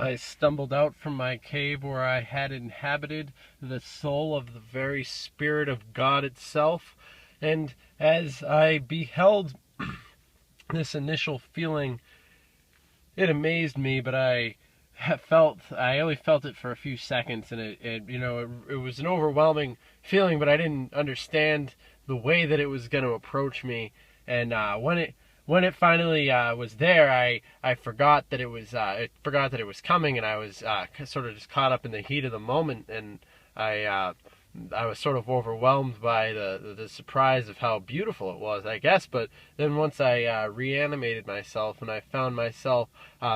I stumbled out from my cave where I had inhabited the soul of the very spirit of God itself, and as I beheld this initial feeling, it amazed me, but I only felt it for a few seconds, and it was an overwhelming feeling, but I didn't understand the way that it was going to approach me. And when it finally was there, I forgot that it was coming, and I was sort of just caught up in the heat of the moment, and I uh, I was sort of overwhelmed by the surprise of how beautiful it was, I guess. But then once I reanimated myself and I found myself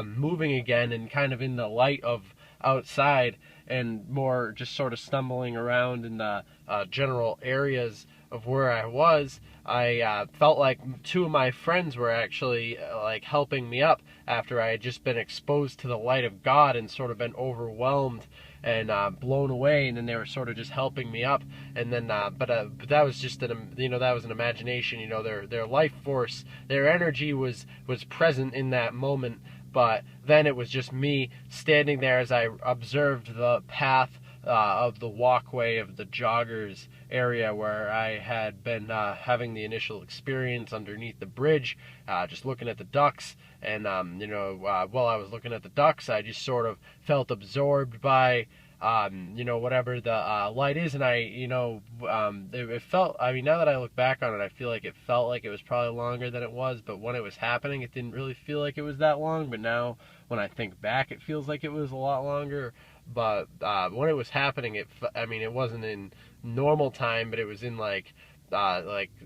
moving again and kind of in the light of outside and more just sort of stumbling around in the general areas of where I was, I felt like two of my friends were actually like helping me up after I had just been exposed to the light of God and sort of been overwhelmed and blown away, and then they were sort of just helping me up. And then, but that was just that was an imagination. Their life force, their energy was present in that moment. But then it was just me standing there as I observed the path of the walkway of the joggers area where I had been having the initial experience underneath the bridge, just looking at the ducks. And while I was looking at the ducks, I just sort of felt absorbed by whatever the light is. And it felt, I mean, now that I look back on it, I feel like it felt like it was probably longer than it was, but when it was happening, it didn't really feel like it was that long. But now, when I think back, it feels like it was a lot longer. But when it was happening, it wasn't in normal time, but it was in like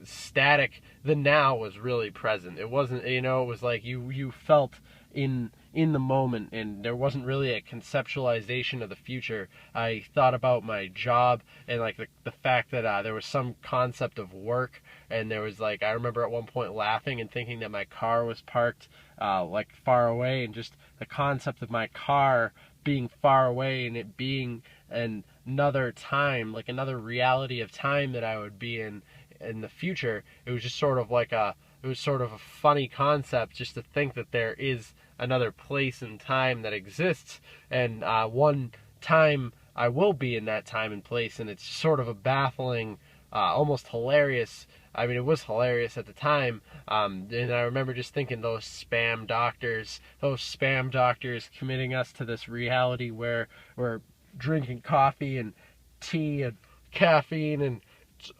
static. The now was really present. It wasn't, it was like you felt in the moment, and there wasn't really a conceptualization of the future. I thought about my job and like the fact that there was some concept of work, and there was like, I remember at one point laughing and thinking that my car was parked like far away, and just the concept of my car being far away and it being another time, like another reality of time that I would be in the future. It was just sort of like it was sort of a funny concept just to think that there is another place and time that exists, and one time I will be in that time and place. And it's sort of a baffling, almost hilarious. I mean, it was hilarious at the time, and I remember just thinking those spam doctors committing us to this reality where we're drinking coffee and tea and caffeine and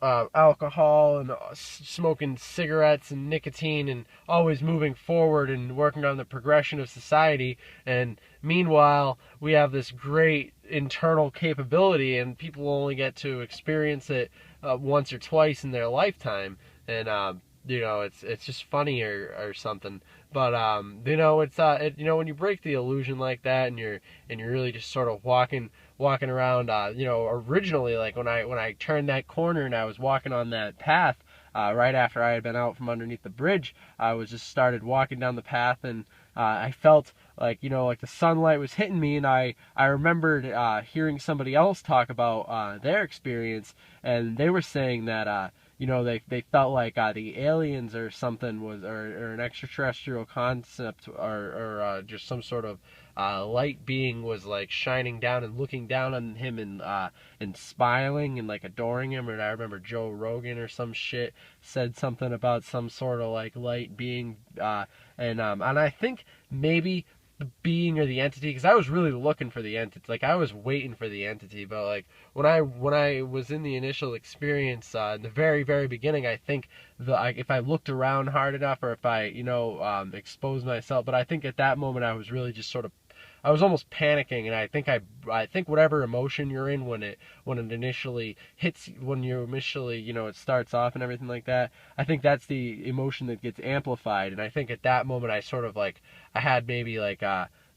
alcohol and smoking cigarettes and nicotine, and always moving forward and working on the progression of society. And meanwhile, we have this great internal capability, and people only get to experience it once or twice in their lifetime. And it's just funny or something. But when you break the illusion like that, and you're really just sort of walking around, originally, like when I turned that corner and I was walking on that path, right after I had been out from underneath the bridge, I was just started walking down the path, and I felt like, like the sunlight was hitting me, and I remembered hearing somebody else talk about their experience, and they were saying that they felt like the aliens or something or an extraterrestrial concept, or just some sort of light being was like shining down and looking down on him, and smiling and like adoring him. And I remember Joe Rogan or some shit said something about some sort of like light being, and I think maybe the being or the entity, because I was really looking for the entity, like I was waiting for the entity. But like when I was in the initial experience, in the very very beginning, I think if I looked around hard enough, or if I exposed myself, but I think at that moment I was really just sort of, I was almost panicking. And I think whatever emotion you're in when it initially hits, when you initially, it starts off and everything like that, I think that's the emotion that gets amplified. And I think at that moment I sort of like, I had maybe it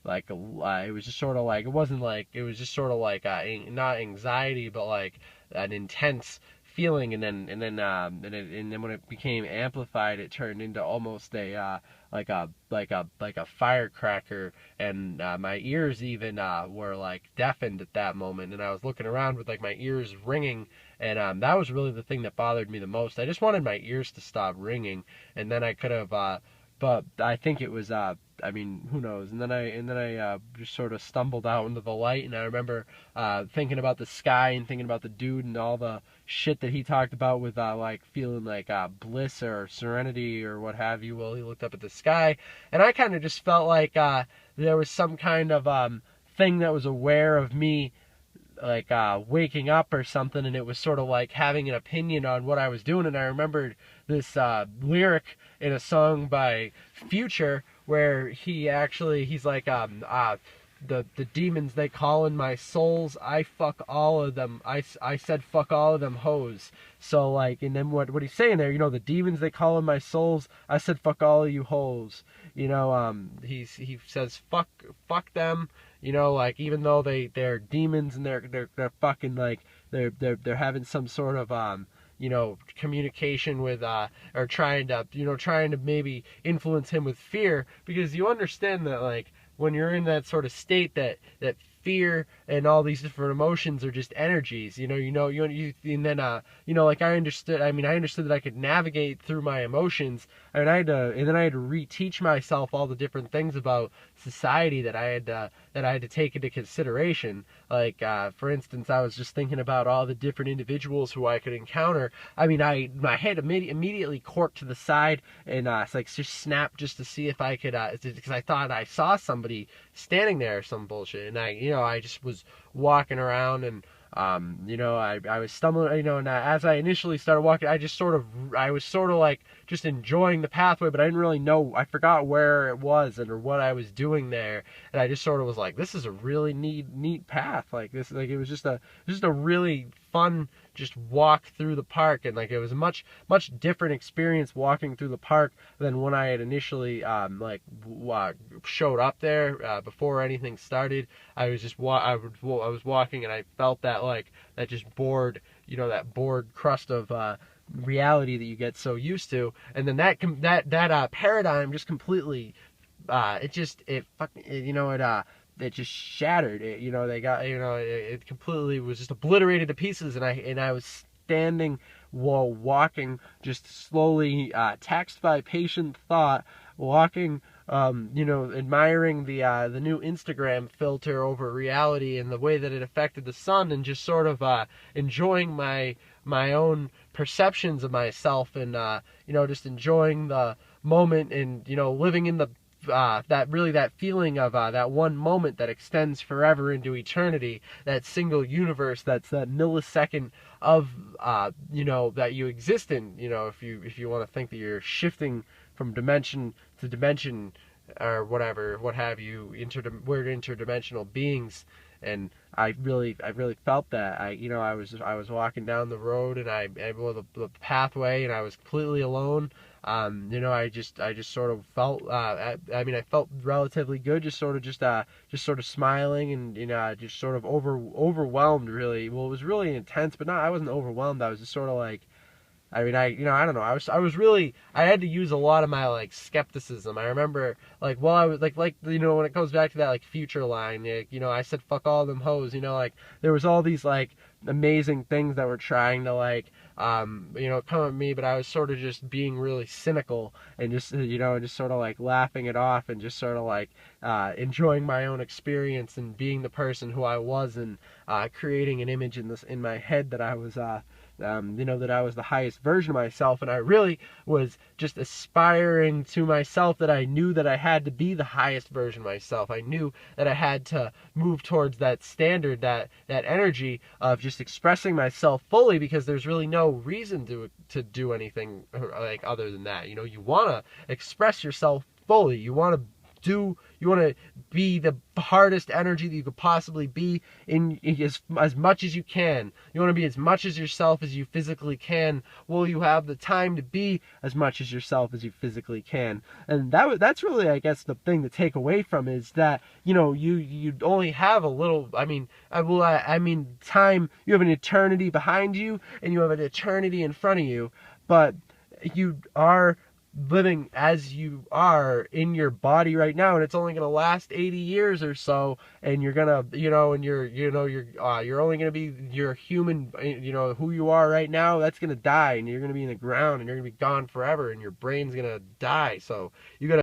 was just sort of like, it wasn't like, it was just sort of like not anxiety, but like an intense feeling. And then when it became amplified, it turned into almost a like a firecracker. And my ears even were like deafened at that moment, and I was looking around with like my ears ringing. And that was really the thing that bothered me the most. I just wanted my ears to stop ringing, and then I could have but I think it was I mean, who knows? And then I just sort of stumbled out into the light, and I remember thinking about the sky and thinking about the dude and all the shit that he talked about with like feeling like bliss or serenity or what have you. Well, he looked up at the sky, and I kind of just felt like there was some kind of thing that was aware of me, like waking up or something, and it was sort of like having an opinion on what I was doing. And I remembered this lyric in a song by Future where he's like the demons they call in my souls, I fuck all of them. I said fuck all of them hoes. So like, and then what he's saying there, the demons they call in my souls, I said fuck all of you hoes. He says fuck them. Like, even though they're demons and they're fucking like they're having some sort of communication with or trying to maybe influence him with fear, because you understand that like when you're in that sort of state that fear and all these different emotions are just energies, and then like I understood that I could navigate through my emotions, and I had to reteach myself all the different things about society that I had to take into consideration. Like for instance, I was just thinking about all the different individuals who I could encounter. I mean, my head immediately corked to the side, and it's like just snapped just to see if I could, because I thought I saw somebody standing there or some bullshit, and I just was walking around, and I was stumbling, and as I initially started walking, I was sort of like just enjoying the pathway, but I didn't really know, I forgot where it was or what I was doing there, and I just sort of was like, this is a really neat path, like this, like it was just a really fun just walk through the park, and like it was a much different experience walking through the park than when I had initially showed up there before anything started. I was just I was walking, and I felt that that just bored, that bored crust of reality that you get so used to, and then that paradigm just completely it just shattered. It completely was just obliterated to pieces, and I was standing while walking, just slowly, taxed by patient thought, walking, admiring the new Instagram filter over reality and the way that it affected the sun, and just sort of enjoying my own perceptions of myself, and just enjoying the moment, and living in the that feeling of that one moment that extends forever into eternity, that single universe, that's that millisecond of that you exist in, if you want to think that you're shifting from dimension to dimension or whatever, what have you, we're interdimensional beings. And I really felt that. I was walking down the road, and the pathway, and I was completely alone. I just sort of felt. I felt relatively good, just sort of smiling, and just sort of overwhelmed. Really, well, it was really intense, but I wasn't overwhelmed. I was just sort of like. I don't know. I had to use a lot of my skepticism. I remember while I was when it comes back to that Future line, I said fuck all them hoes. There was all these amazing things that were trying to come at me, but I was sort of just being really cynical, and just sort of laughing it off, and just sort of enjoying my own experience, and being the person who I was, and creating an image in my head that I was that I was the highest version of myself, and I really was just aspiring to myself, that I knew that I had to be the highest version of myself. I knew that I had to move towards that standard, that energy of just expressing myself fully, because there's really no reason to do anything other than that. You want to express yourself fully. You want to be the hardest energy that you could possibly be in as much as you can. You want to be as much as yourself as you physically can. Well, you have the time to be as much as yourself as you physically can. And that's really, I guess, the thing to take away from is that, you only have a little, time. You have an eternity behind you, and you have an eternity in front of you, but you are living as you are in your body right now, and it's only going to last 80 years or so, and you're gonna and you're only going to be your human, who you are right now, that's going to die, and you're going to be in the ground, and you're going to be gone forever, and your brain's going to die. So you got to